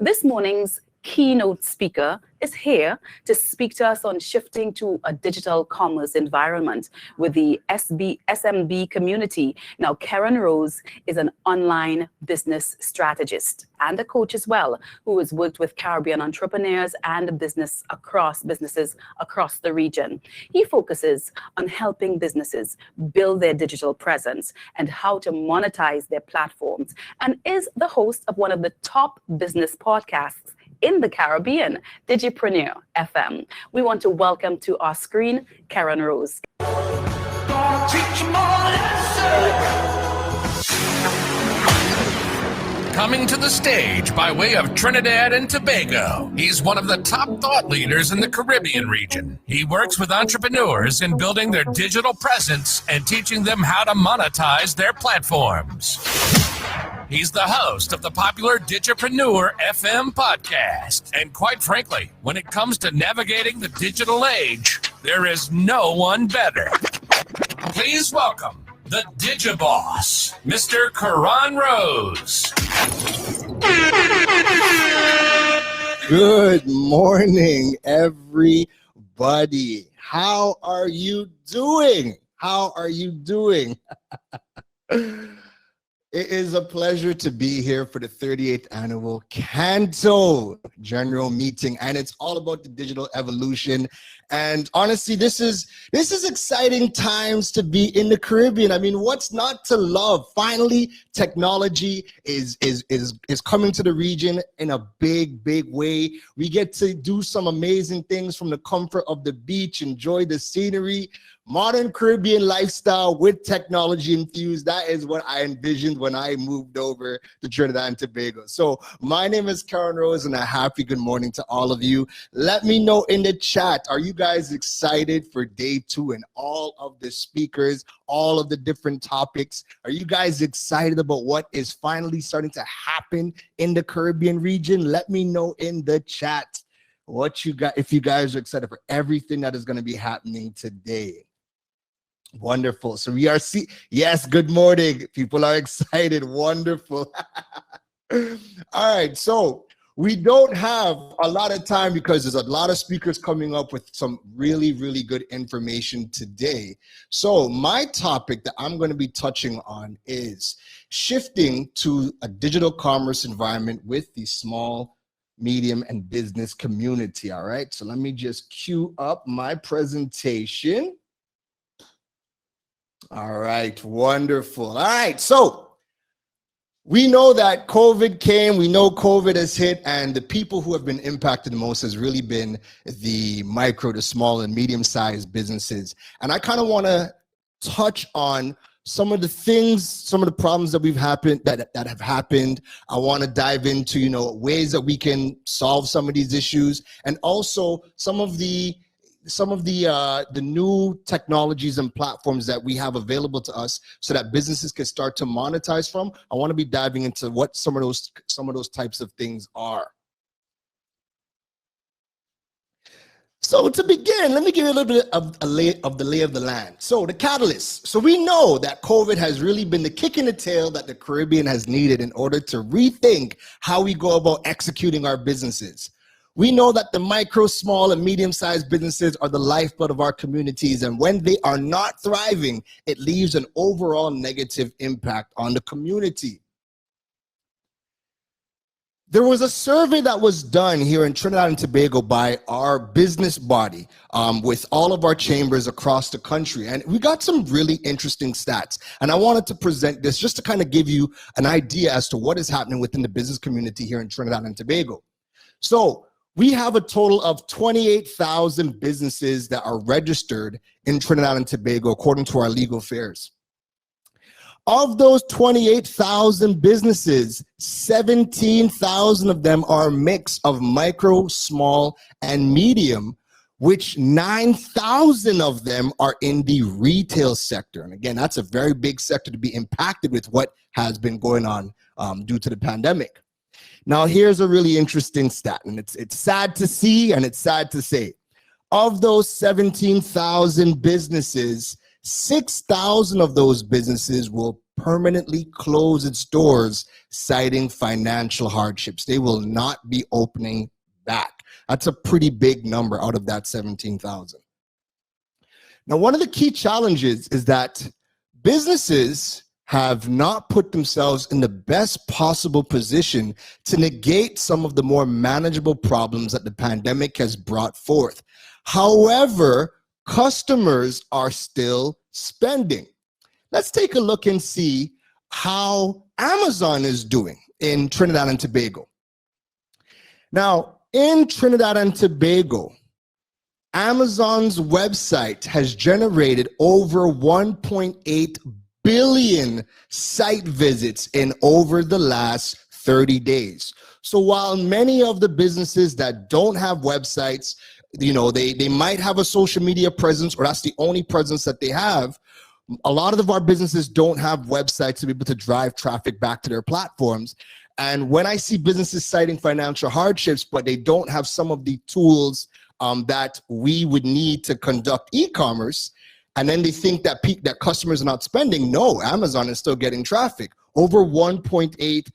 This morning's keynote speaker is here to speak to us on shifting to a digital commerce environment with the SMB community. Now, Karen Rose is an online business strategist and a coach as well, who has worked with Caribbean entrepreneurs and businesses across the region. He focuses on helping businesses build their digital presence and how to monetize their platforms, and is the host of one of the top business podcasts in the Caribbean, Digipreneur FM. We want to welcome to our screen, Karen Rose. Coming to the stage by way of Trinidad and Tobago, he's one of the top thought leaders in the Caribbean region. He works with entrepreneurs in building their digital presence and teaching them how to monetize their platforms. He's the host of the popular Digipreneur FM podcast. And quite frankly, when it comes to navigating the digital age, there is no one better. Please welcome the Digiboss, Mr. Karan Rose. Good morning, everybody. How are you doing? It is a pleasure to be here for the 38th annual CANTO General Meeting, and it's all about the digital evolution. And honestly, this is exciting times to be in the Caribbean. I mean, what's not to love? Finally, technology is coming to the region in a big way. We get to do some amazing things from the comfort of the beach, enjoy the scenery. Modern Caribbean lifestyle with technology infused. That is what I envisioned when I moved over to Trinidad and Tobago. So my name is Karen Rose, and a happy good morning to all of you. Let me know in the chat, are you guys excited for day 2 and all of the speakers, all of the different topics? Are you guys excited about what is finally starting to happen in the Caribbean region? Let me know in the chat what you got, if you guys are excited for everything that is going to be happening today. Wonderful. So we are yes, good morning. People are excited. Wonderful. All right. So we don't have a lot of time because there's a lot of speakers coming up with some really good information today. So my topic that I'm going to be touching on is shifting to a digital commerce environment with the small, medium, and business community. All right. So let me just cue up my presentation. All right, wonderful. All right, so we know that COVID came, we know COVID has hit, and the people who have been impacted the most has really been the micro to small and medium-sized businesses. And I kind of want to touch on some of the things, some of the problems that that have happened. I want to dive into, ways that we can solve some of these issues, and also some of the new technologies and platforms that we have available to us so that businesses can start to monetize from. I want to be diving into what some of those types of things are. So to begin, let me give you a little bit of the lay of the land. So the catalyst. So we know that COVID has really been the kick in the tail that the Caribbean has needed in order to rethink how we go about executing our businesses. We know that the micro, small, and medium-sized businesses are the lifeblood of our communities, and when they are not thriving, it leaves an overall negative impact on the community. There was a survey that was done here in Trinidad and Tobago by our business body with all of our chambers across the country, and we got some really interesting stats, and I wanted to present this just to kind of give you an idea as to what is happening within the business community here in Trinidad and Tobago. So we have a total of 28,000 businesses that are registered in Trinidad and Tobago, according to our legal affairs. Of those 28,000 businesses, 17,000 of them are a mix of micro, small, and medium, which 9,000 of them are in the retail sector. And again, that's a very big sector to be impacted with what has been going on due to the pandemic. Now, here's a really interesting stat, and it's sad to see and it's sad to say. Of those 17,000 businesses, 6,000 of those businesses will permanently close its doors, citing financial hardships. They will not be opening back. That's a pretty big number out of that 17,000. Now, one of the key challenges is that businesses have not put themselves in the best possible position to negate some of the more manageable problems that the pandemic has brought forth. However, customers are still spending. Let's take a look and see how Amazon is doing in Trinidad and Tobago. Now, in Trinidad and Tobago, Amazon's website has generated over 1.8 billion site visits in over the last 30 days. So while many of the businesses that don't have websites, they might have a social media presence, or that's the only presence that they have, a lot of our businesses don't have websites to be able to drive traffic back to their platforms. And when I see businesses citing financial hardships, but they don't have some of the tools that we would need to conduct e-commerce, and then they think that that customers are not spending, no, Amazon is still getting traffic. Over 1.8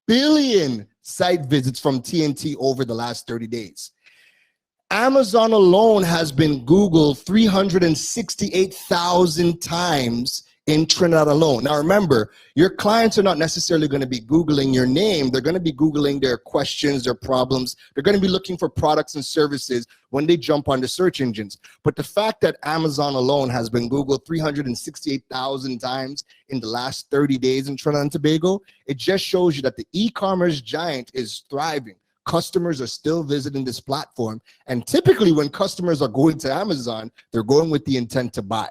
billion site visits from TNT over the last 30 days. Amazon alone has been Googled 368,000 times in Trinidad alone. Now remember, your clients are not necessarily going to be Googling your name. They're going to be Googling their questions, their problems. They're going to be looking for products and services when they jump on the search engines. But the fact that Amazon alone has been Googled 368,000 times in the last 30 days in Trinidad and Tobago, it just shows you that the e-commerce giant is thriving. Customers are still visiting this platform. And typically when customers are going to Amazon, they're going with the intent to buy.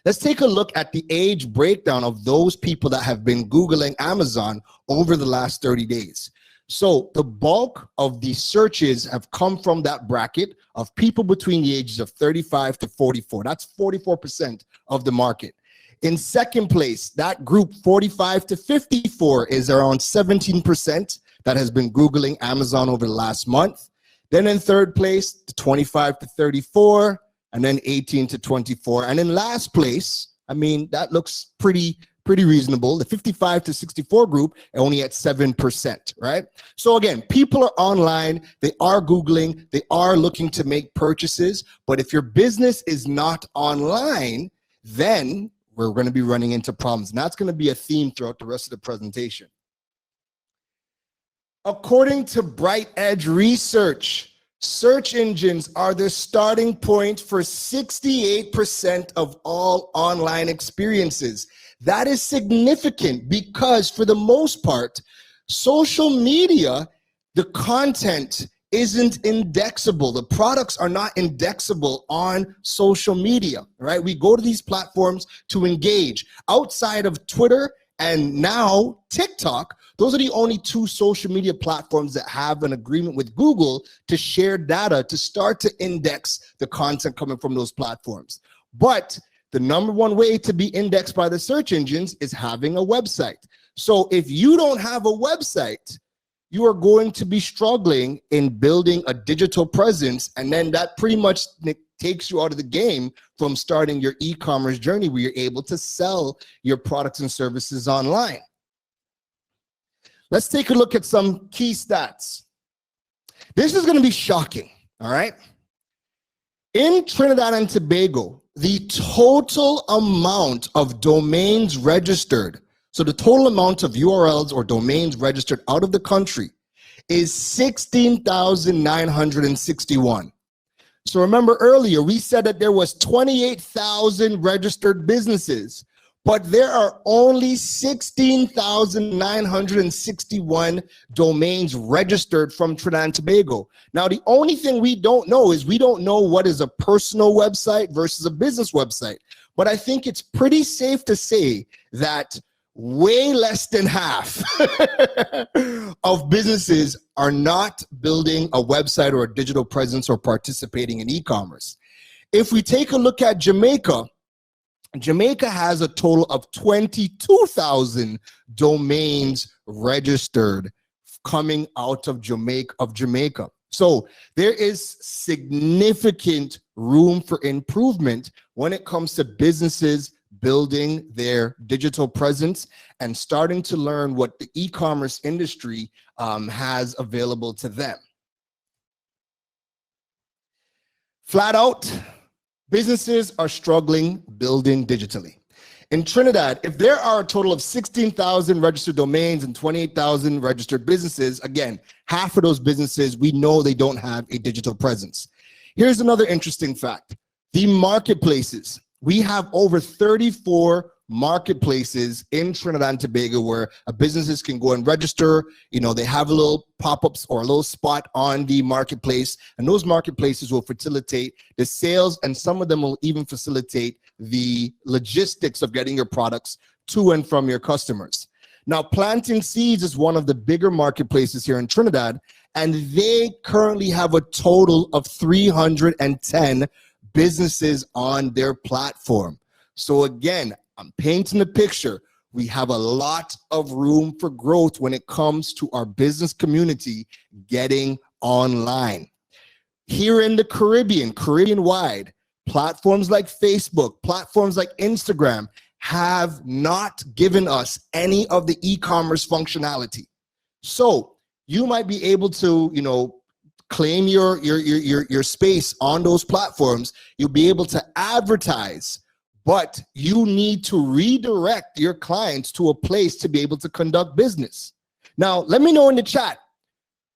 Let's take a look at the age breakdown of those people that have been Googling Amazon over the last 30 days. So the bulk of the searches have come from that bracket of people between the ages of 35 to 44. That's 44% of the market. In second place, that group 45 to 54 is around 17% that has been Googling Amazon over the last month. Then in third place, the 25 to 34, and then 18 to 24. And in last place, that looks pretty reasonable. The 55 to 64 group only at 7%, right? So again, people are online, they are Googling, they are looking to make purchases. But if your business is not online, then we're going to be running into problems. And that's going to be a theme throughout the rest of the presentation. According to Bright Edge Research, search engines are the starting point for 68% of all online experiences. That is significant because for the most part, social media, the content isn't indexable. The products are not indexable on social media, right? We go to these platforms to engage. Outside of Twitter and now TikTok, those are the only two social media platforms that have an agreement with Google to share data to start to index the content coming from those platforms. But the number one way to be indexed by the search engines is having a website. So if you don't have a website, you are going to be struggling in building a digital presence, and then that pretty much takes you out of the game from starting your e-commerce journey where you're able to sell your products and services online. Let's take a look at some key stats. This is going to be shocking, all right? In Trinidad and Tobago, the total amount of domains registered, so the total amount of URLs or domains registered out of the country is 16,961. So remember earlier, we said that there was 28,000 registered businesses, but there are only 16,961 domains registered from Trinidad and Tobago. Now, the only thing we don't know is we don't know what is a personal website versus a business website. But I think it's pretty safe to say that way less than half of businesses are not building a website or a digital presence or participating in e-commerce. If we take a look at Jamaica, Jamaica has a total of 22,000 domains registered coming out of Jamaica. So there is significant room for improvement when it comes to businesses building their digital presence and starting to learn what the e-commerce industry has available to them. Flat out, businesses are struggling building digitally. In Trinidad, if there are a total of 16,000 registered domains and 28,000 registered businesses, again, half of those businesses, we know they don't have a digital presence. Here's another interesting fact. The marketplaces. We have over 34 marketplaces in Trinidad and Tobago where businesses can go and register. You know, they have a little pop-ups or a little spot on the marketplace, and those marketplaces will facilitate the sales, and some of them will even facilitate the logistics of getting your products to and from your customers. Now, Planting Seeds is one of the bigger marketplaces here in Trinidad, and they currently have a total of 310 businesses on their platform. So again, I'm painting the picture. We have a lot of room for growth when it comes to our business community getting online. Here in the Caribbean-wide, platforms like Facebook, platforms like Instagram have not given us any of the e-commerce functionality. So you might be able to, you know, claim your space on those platforms. You'll be able to advertise, but you need to redirect your clients to a place to be able to conduct business. Now, let me know in the chat,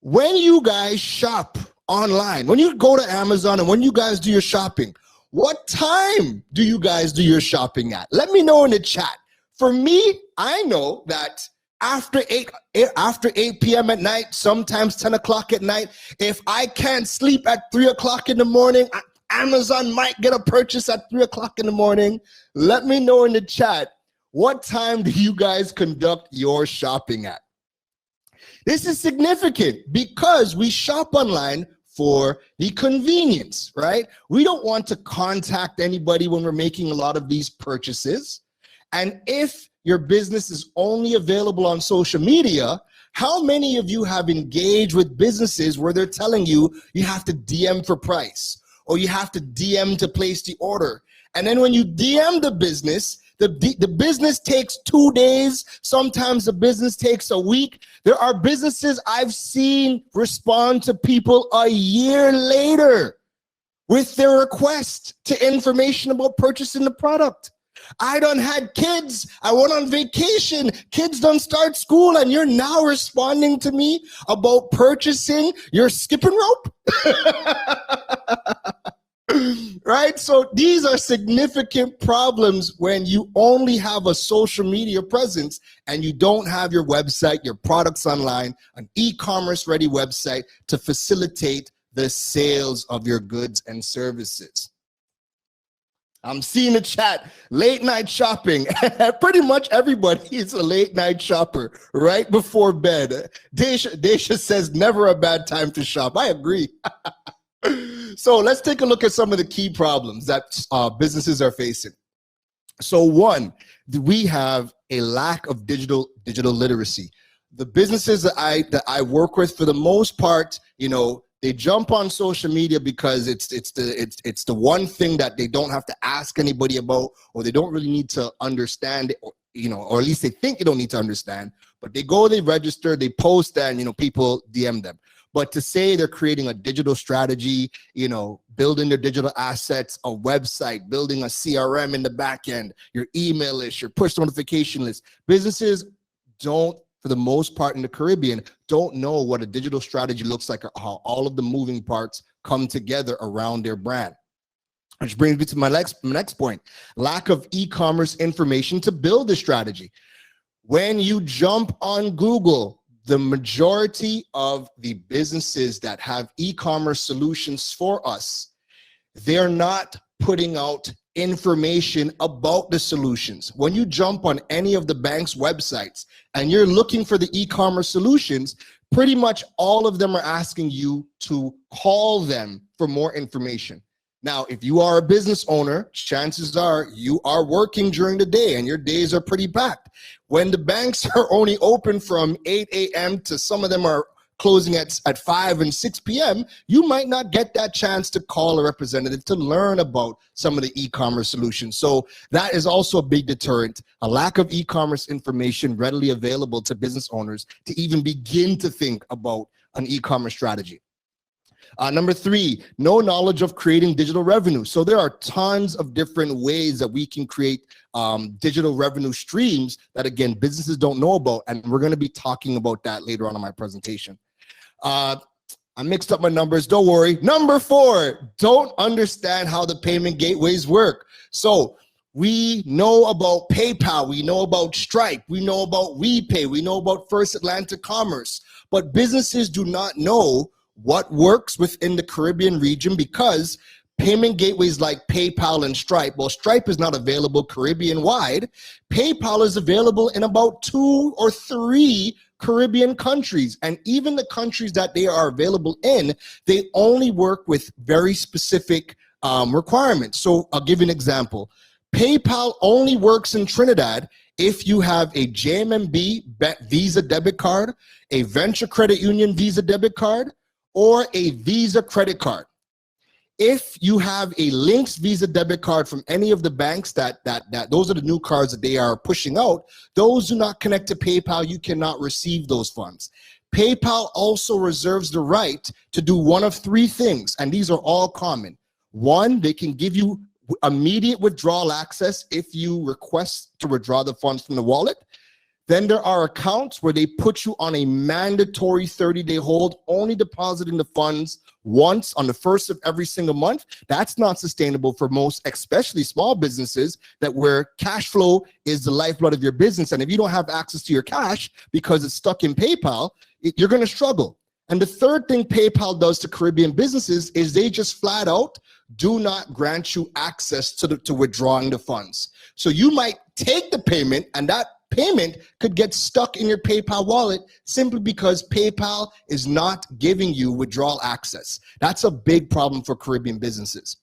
when you guys shop online, when you go to Amazon and when you guys do your shopping, what time do you guys do your shopping at? Let me know in the chat. For me, I know that after 8 p.m. at night, sometimes 10 o'clock at night, if I can't sleep at 3 o'clock in the morning, Amazon might get a purchase at 3 o'clock in the morning. Let me know in the chat, what time do you guys conduct your shopping at? This is significant because we shop online for the convenience, right? We don't want to contact anybody when we're making a lot of these purchases. And if your business is only available on social media, how many of you have engaged with businesses where they're telling you you have to DM for price or you have to DM to place the order? And then when you DM the business, the business takes 2 days. Sometimes the business takes a week. There are businesses I've seen respond to people a year later with their request to information about purchasing the product. I done had kids. I went on vacation. Kids done start school, and you're now responding to me about purchasing your skipping rope? Right? So these are significant problems when you only have a social media presence and you don't have your website, your products online, an e-commerce ready website to facilitate the sales of your goods and services. I'm seeing the chat, late night shopping. Pretty much everybody is a late night shopper right before bed. Daisha says never a bad time to shop. I agree. So let's take a look at some of the key problems that businesses are facing. So one, we have a lack of digital literacy. The businesses that I work with, for the most part, you know, they jump on social media because it's the one thing that they don't have to ask anybody about, or they don't really need to understand it, or, you know, or at least they think they don't need to understand. But they go, they register, they post, and you know, people DM them. But to say they're creating a digital strategy, you know, building their digital assets, a website, building a CRM in the back end, your email list, your push notification list, businesses don't, for the most part in the Caribbean, don't know what a digital strategy looks like or how all of the moving parts come together around their brand. Which brings me to my next point, lack of e-commerce information to build a strategy. When you jump on Google, the majority of the businesses that have e-commerce solutions for us, they're not putting out information about the solutions. When you jump on any of the bank's websites and you're looking for the e-commerce solutions, pretty much all of them are asking you to call them for more information. Now, if you are a business owner, chances are you are working during the day and your days are pretty packed. When the banks are only open from 8 a.m. to some of them are closing at 5 and 6 p.m., you might not get that chance to call a representative to learn about some of the e-commerce solutions. So that is also a big deterrent, a lack of e-commerce information readily available to business owners to even begin to think about an e-commerce strategy. Number 3, no knowledge of creating digital revenue. So there are tons of different ways that we can create digital revenue streams that, again, businesses don't know about. And we're going to be talking about that later on in my presentation. I mixed up my numbers. Don't worry. Number 4, don't understand how the payment gateways work. So we know about PayPal. We know about Stripe. We know about WePay. We know about First Atlantic Commerce. But businesses do not know what works within the Caribbean region because payment gateways like PayPal and Stripe, well, Stripe is not available Caribbean-wide. PayPal is available in about 2 or 3 Caribbean countries. And even the countries that they are available in, they only work with very specific requirements. So I'll give you an example. PayPal only works in Trinidad if you have a JMMB Visa debit card, a Venture Credit Union Visa debit card, or a Visa credit card. If you have a Lynx Visa debit card from any of the banks that those are the new cards that they are pushing out, those do not connect to PayPal, you cannot receive those funds. PayPal also reserves the right to do one of 3 things, and these are all common. 1, they can give you immediate withdrawal access if you request to withdraw the funds from the wallet. Then there are accounts where they put you on a mandatory 30-day hold, only depositing the funds once on the first of every single month. That's not sustainable for most, especially small businesses, that where cash flow is the lifeblood of your business. And if you don't have access to your cash because it's stuck in PayPal, you're going to struggle. And the third thing PayPal does to Caribbean businesses is they just flat out do not grant you access to withdrawing the funds. So you might take the payment, and that payment could get stuck in your PayPal wallet simply because PayPal is not giving you withdrawal access. That's a big problem for Caribbean businesses.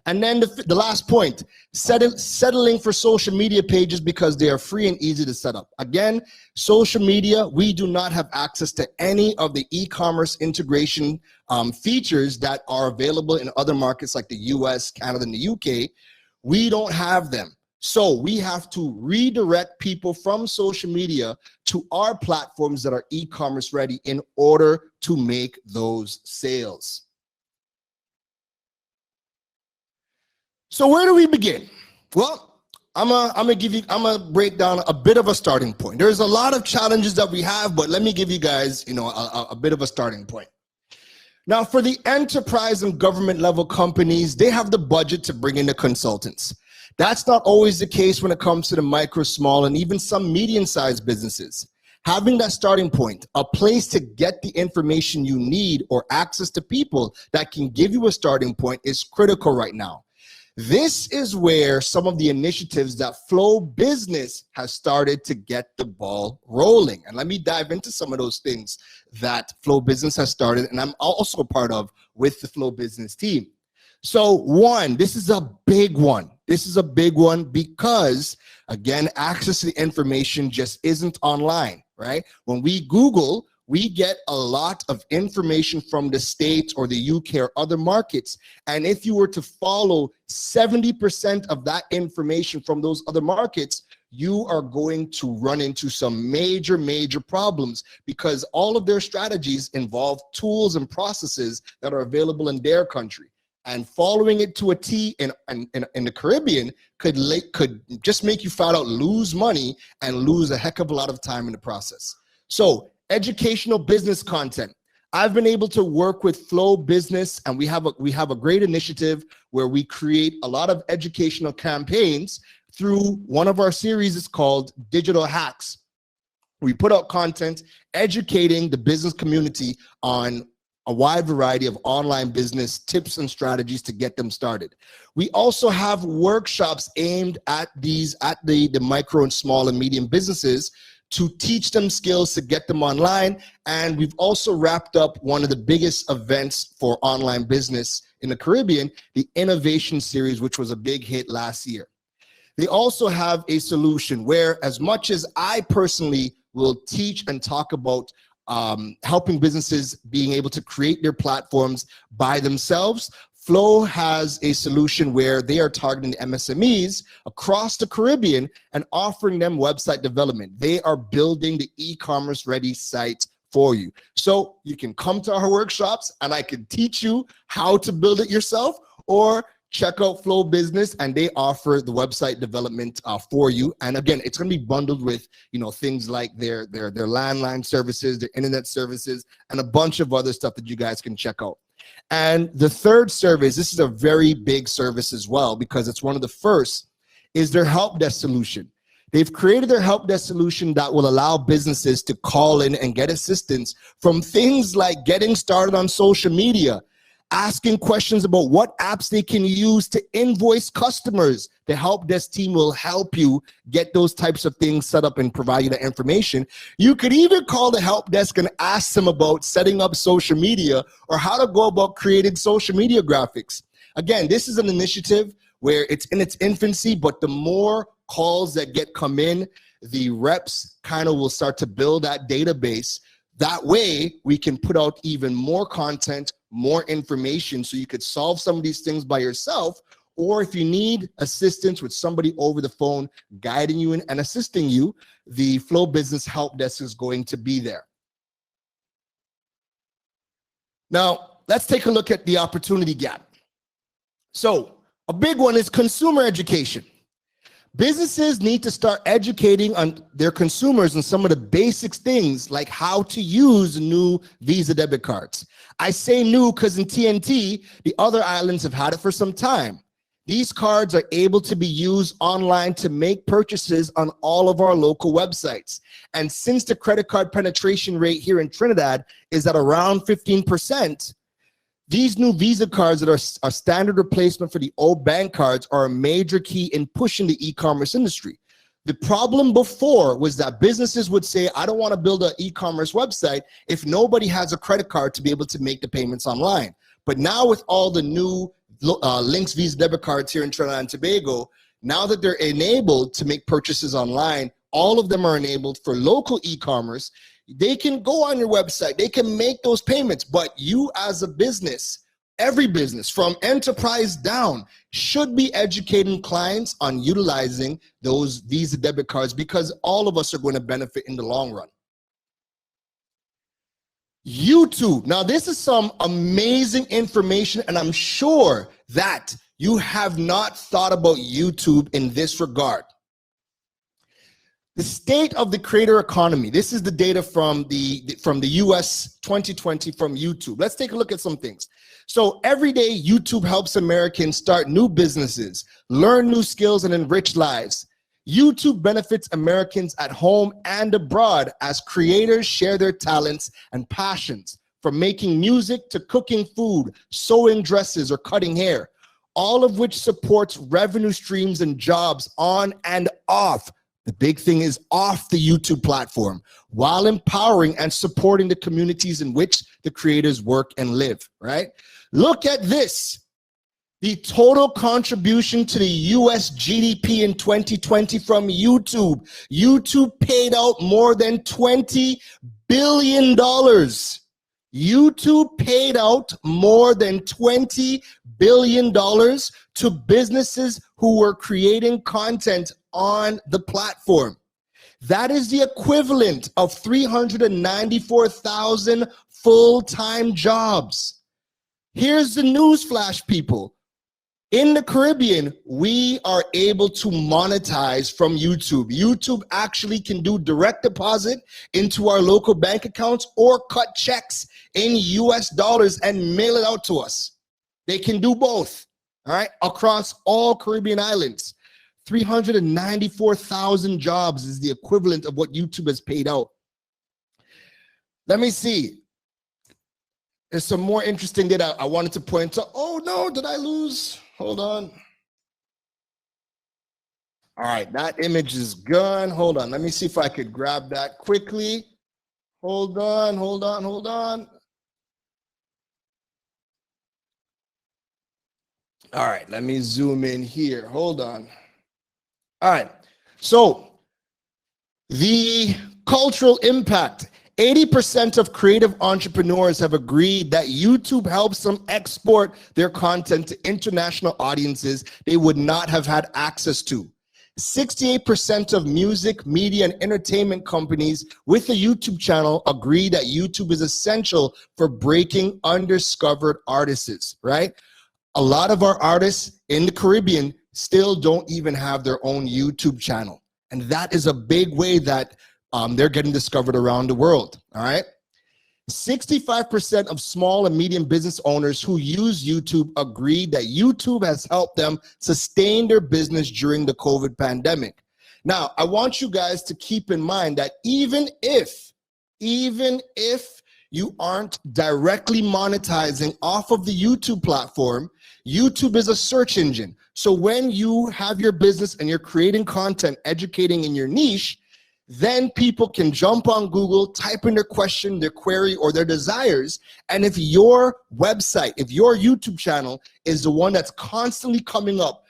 And then the last point, settling for social media pages because they are free and easy to set up. Again, social media, we do not have access to any of the e-commerce integration features that are available in other markets like the US, Canada, and the UK. We don't have them. So we have to redirect people from social media to our platforms that are e-commerce ready in order to make those sales. So where do we begin? Well, I'm gonna break down a bit of a starting point. There's a lot of challenges that we have, but let me give you guys, a bit of a starting point. Now, for the enterprise and government level companies, they have the budget to bring in the consultants. That's not always the case when it comes to the micro, small, and even some medium-sized businesses. Having that starting point, a place to get the information you need or access to people that can give you a starting point is critical right now. This is where some of the initiatives that Flow Business has started to get the ball rolling. And let me dive into some of those things that Flow Business has started, and I'm also a part of with the Flow Business team. So 1, this is a big one. This is a big one because, again, access to the information just isn't online, right? When we Google, we get a lot of information from the States or the UK or other markets. And if you were to follow 70% of that information from those other markets, you are going to run into some major, major problems because all of their strategies involve tools and processes that are available in their country. And following it to a T in the Caribbean could just make you flat out lose money and lose a heck of a lot of time in the process. So educational business content. I've been able to work with Flow Business, and we have a great initiative where we create a lot of educational campaigns through one of our series. It's called Digital Hacks. We put out content educating the business community on a wide variety of online business tips and strategies to get them started. We also have workshops aimed at the micro and small and medium businesses to teach them skills to get them online. And we've also wrapped up one of the biggest events for online business in the Caribbean, the Innovation Series, which was a big hit last year. They also have a solution where, as much as I personally will teach and talk about helping businesses being able to create their platforms by themselves. Flow has a solution where they are targeting MSMEs across the Caribbean and offering them website development. They are building the e-commerce ready site for you. So you can come to our workshops and I can teach you how to build it yourself, or check out Flow Business and they offer the website development for you. And again, it's going to be bundled with, things like their landline services, their internet services, and a bunch of other stuff that you guys can check out. And the third service, this is a very big service as well, because it's one of the first, is their help desk solution. They've created their help desk solution that will allow businesses to call in and get assistance from things like getting started on social media, asking questions about what apps they can use to invoice customers. The help desk team will help you get those types of things set up and provide you the information. You could even call the help desk and ask them about setting up social media or how to go about creating social media graphics. Again, this is an initiative where it's in its infancy, but the more calls that come in, the reps kind of will start to build that database. That way we can put out even more content, more information, so you could solve some of these things by yourself, or if you need assistance with somebody over the phone guiding you and assisting you, the Flow Business Help Desk is going to be there. Now, let's take a look at the opportunity gap. So, a big one is consumer education. Businesses need to start educating on their consumers on some of the basic things like how to use new Visa debit cards. I say new because in TNT, the other islands have had it for some time. These cards are able to be used online to make purchases on all of our local websites. And since the credit card penetration rate here in Trinidad is at around 15%, these new Visa cards that are standard replacement for the old bank cards are a major key in pushing the e-commerce industry. The problem before was that businesses would say, I don't want to build an e-commerce website if nobody has a credit card to be able to make the payments online. But now with all the new Links Visa debit cards here in Trinidad and Tobago, now that they're enabled to make purchases online, all of them are enabled for local e-commerce. They can go on your website, they can make those payments, but you as a business, every business from enterprise down, should be educating clients on utilizing those Visa debit cards, because all of us are going to benefit in the long run. YouTube. Now, this is some amazing information, and I'm sure that you have not thought about YouTube in this regard. The state of the creator economy. This is the data from the US 2020 from YouTube. Let's take a look at some things. So every day, YouTube helps Americans start new businesses, learn new skills, and enrich lives. YouTube benefits Americans at home and abroad as creators share their talents and passions, from making music to cooking food, sewing dresses, or cutting hair, all of which supports revenue streams and jobs on and off. The big thing is off the YouTube platform, while empowering and supporting the communities in which the creators work and live, right? Look at this. The total contribution to the US GDP in 2020 from YouTube. YouTube paid out more than $20 billion. YouTube paid out more than $20 billion to businesses who were creating content on the platform. That is the equivalent of 394,000 full-time jobs. Here's the news flash, people. In the Caribbean, we are able to monetize from YouTube. YouTube actually can do direct deposit into our local bank accounts or cut checks in US dollars and mail it out to us. They can do both, all right, across all Caribbean islands. 394,000 jobs is the equivalent of what YouTube has paid out. Let me see. There's some more interesting data I wanted to point to. Oh no, did I lose? Hold on. All right, that image is gone. Hold on. Let me see if I could grab that quickly. Hold on. All right, let me zoom in here. Hold on. All right, so the cultural impact. 80% of creative entrepreneurs have agreed that YouTube helps them export their content to international audiences they would not have had access to. 68% of music, media, and entertainment companies with a YouTube channel agree that YouTube is essential for breaking undiscovered artists, right? A lot of our artists in the Caribbean still don't even have their own YouTube channel. And that is a big way that they're getting discovered around the world, all right? 65% of small and medium business owners who use YouTube agree that YouTube has helped them sustain their business during the COVID pandemic. Now, I want you guys to keep in mind that even if you aren't directly monetizing off of the YouTube platform, YouTube is a search engine. So when you have your business and you're creating content, educating in your niche, then people can jump on Google, type in their question, their query, or their desires. And if your website, if your YouTube channel is the one that's constantly coming up,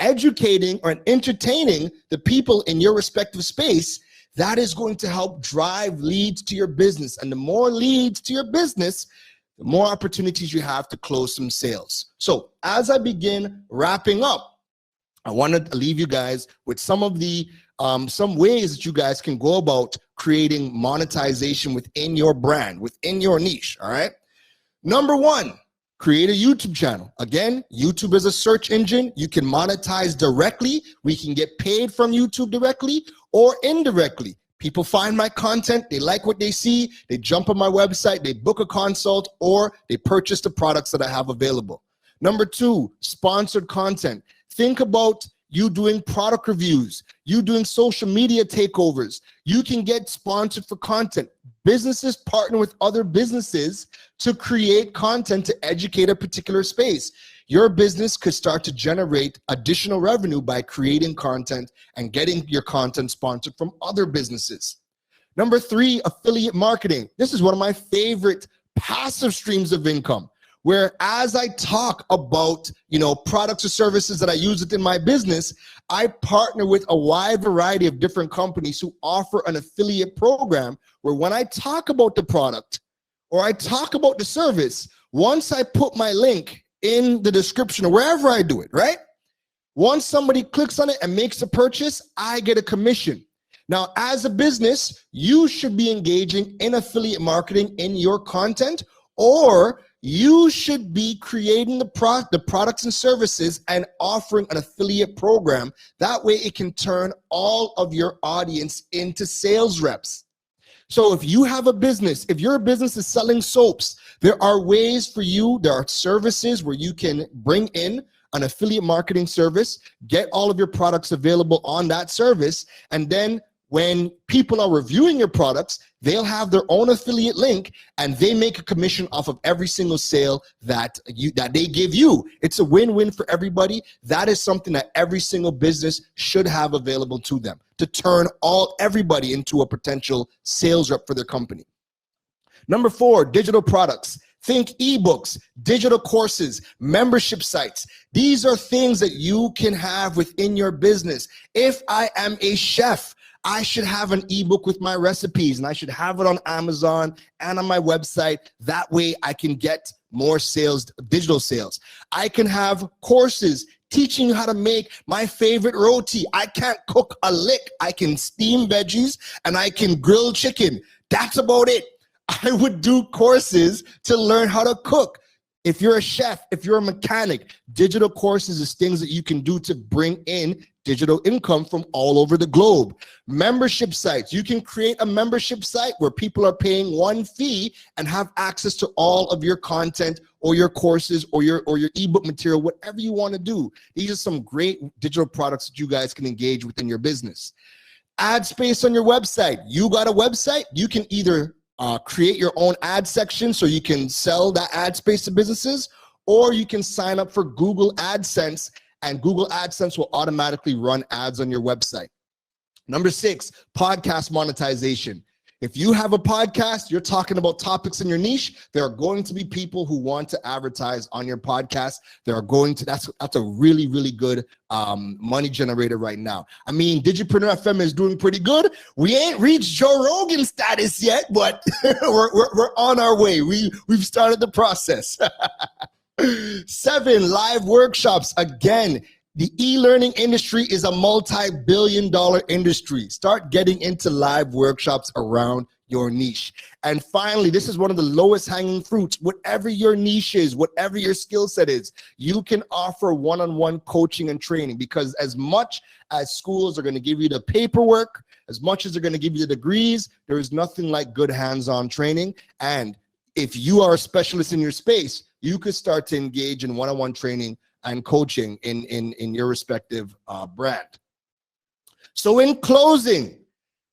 educating or entertaining the people in your respective space, that is going to help drive leads to your business. And the more leads to your business, the more opportunities you have to close some sales. So as I begin wrapping up, I want to leave you guys with some of the some ways that you guys can go about creating monetization within your brand, within your niche, all right? Number one, create a YouTube channel. Again, YouTube is a search engine. You can monetize directly. We can get paid from YouTube directly or indirectly. People find my content, they like what they see, they jump on my website, they book a consult, or they purchase the products that I have available. Number two, sponsored content. Think about you doing product reviews, you doing social media takeovers. You can get sponsored for content. Businesses partner with other businesses to create content to educate a particular space. Your business could start to generate additional revenue by creating content and getting your content sponsored from other businesses. Number three, affiliate marketing. This is one of my favorite passive streams of income, where as I talk about, products or services that I use within my business, I partner with a wide variety of different companies who offer an affiliate program where when I talk about the product or I talk about the service, once I put my link in the description or wherever I do it, right? Once somebody clicks on it and makes a purchase, I get a commission. Now, as a business, you should be engaging in affiliate marketing in your content, or you should be creating the products and services and offering an affiliate program. That way it can turn all of your audience into sales reps. So if you have a business, if your business is selling soaps, there are ways for you, there are services where you can bring in an affiliate marketing service, get all of your products available on that service, and then when people are reviewing your products, they'll have their own affiliate link and they make a commission off of every single sale that they give you. It's a win-win for everybody. That is something that every single business should have available to them to turn everybody into a potential sales rep for their company. Number four, digital products. Think ebooks, digital courses, membership sites. These are things that you can have within your business. If I am a chef, I should have an ebook with my recipes and I should have it on Amazon and on my website. That way I can get more sales, digital sales. I can have courses teaching you how to make my favorite roti. I can't cook a lick. I can steam veggies and I can grill chicken. That's about it. I would do courses to learn how to cook. If you're a chef, if you're a mechanic, digital courses is things that you can do to bring in digital income from all over the globe. Membership sites. You can create a membership site where people are paying one fee and have access to all of your content or your courses or your ebook material, whatever you want to do. These are some great digital products that you guys can engage within your business. Ad space on your website. You got a website, you can either create your own ad section so you can sell that ad space to businesses, or you can sign up for Google AdSense and Google AdSense will automatically run ads on your website. Number six, podcast monetization. If you have a podcast, you're talking about topics in your niche, there are going to be people who want to advertise on your podcast. There are going to, that's a really, really good money generator right now. I mean, Digipreneur FM is doing pretty good. We ain't reached Joe Rogan status yet, but we're on our way. We've started the process. 7, live workshops. Again, the e-learning industry is a multi-billion-dollar industry. Start getting into live workshops around your niche. And finally, this is one of the lowest hanging fruits. Whatever your niche is, whatever your skill set is, you can offer one-on-one coaching and training, because as much as schools are going to give you the paperwork, as much as they're going to give you the degrees, there is nothing like good hands-on training. And if you are a specialist in your space, you could start to engage in one-on-one training and coaching in your respective brand. So in closing,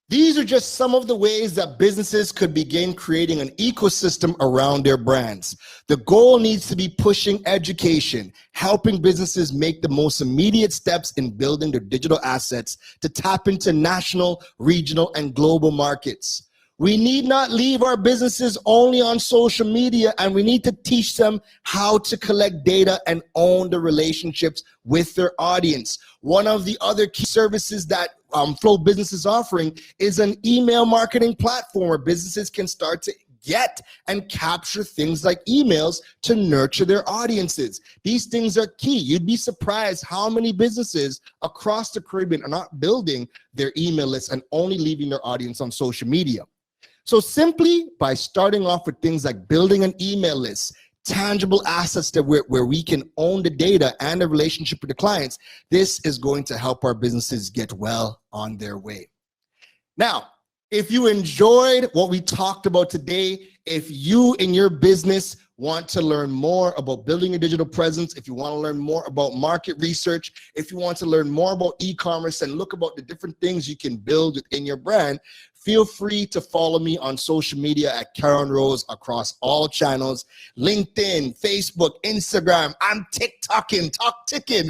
these are just some of the ways that businesses could begin creating an ecosystem around their brands. The goal needs to be pushing education, helping businesses make the most immediate steps in building their digital assets to tap into national, regional, and global markets. We need not leave our businesses only on social media, and we need to teach them how to collect data and own the relationships with their audience. One of the other key services that Flow Business is offering is an email marketing platform where businesses can start to get and capture things like emails to nurture their audiences. These things are key. You'd be surprised how many businesses across the Caribbean are not building their email lists and only leaving their audience on social media. So simply by starting off with things like building an email list, tangible assets that where we can own the data and the relationship with the clients, this is going to help our businesses get well on their way. Now, if you enjoyed what we talked about today, if you in your business want to learn more about building a digital presence, if you want to learn more about market research, if you want to learn more about e-commerce and look about the different things you can build within your brand, feel free to follow me on social media at Karen Rose across all channels, LinkedIn, Facebook, Instagram. I'm TikToking, ticking.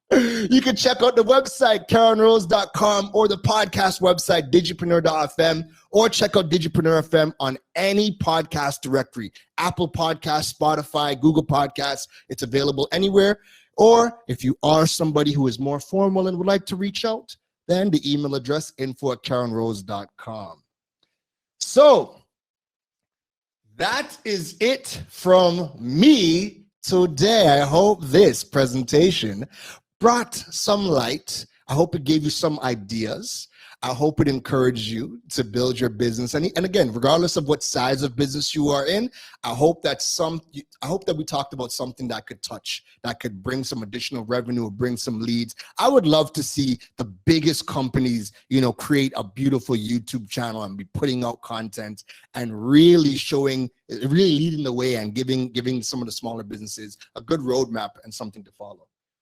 You can check out the website, KarenRose.com, or the podcast website, Digipreneur.fm, or check out Digipreneur FM on any podcast directory, Apple Podcasts, Spotify, Google Podcasts. It's available anywhere. Or if you are somebody who is more formal and would like to reach out, then the email address, info@KarenRose.com. So that is it from me today. I hope this presentation brought some light. I hope it gave you some ideas. I hope it encouraged you to build your business. And again, regardless of what size of business you are in, I hope that we talked about something that could touch, that could bring some additional revenue or bring some leads. I would love to see the biggest companies, create a beautiful YouTube channel and be putting out content and really leading the way and giving some of the smaller businesses a good roadmap and something to follow.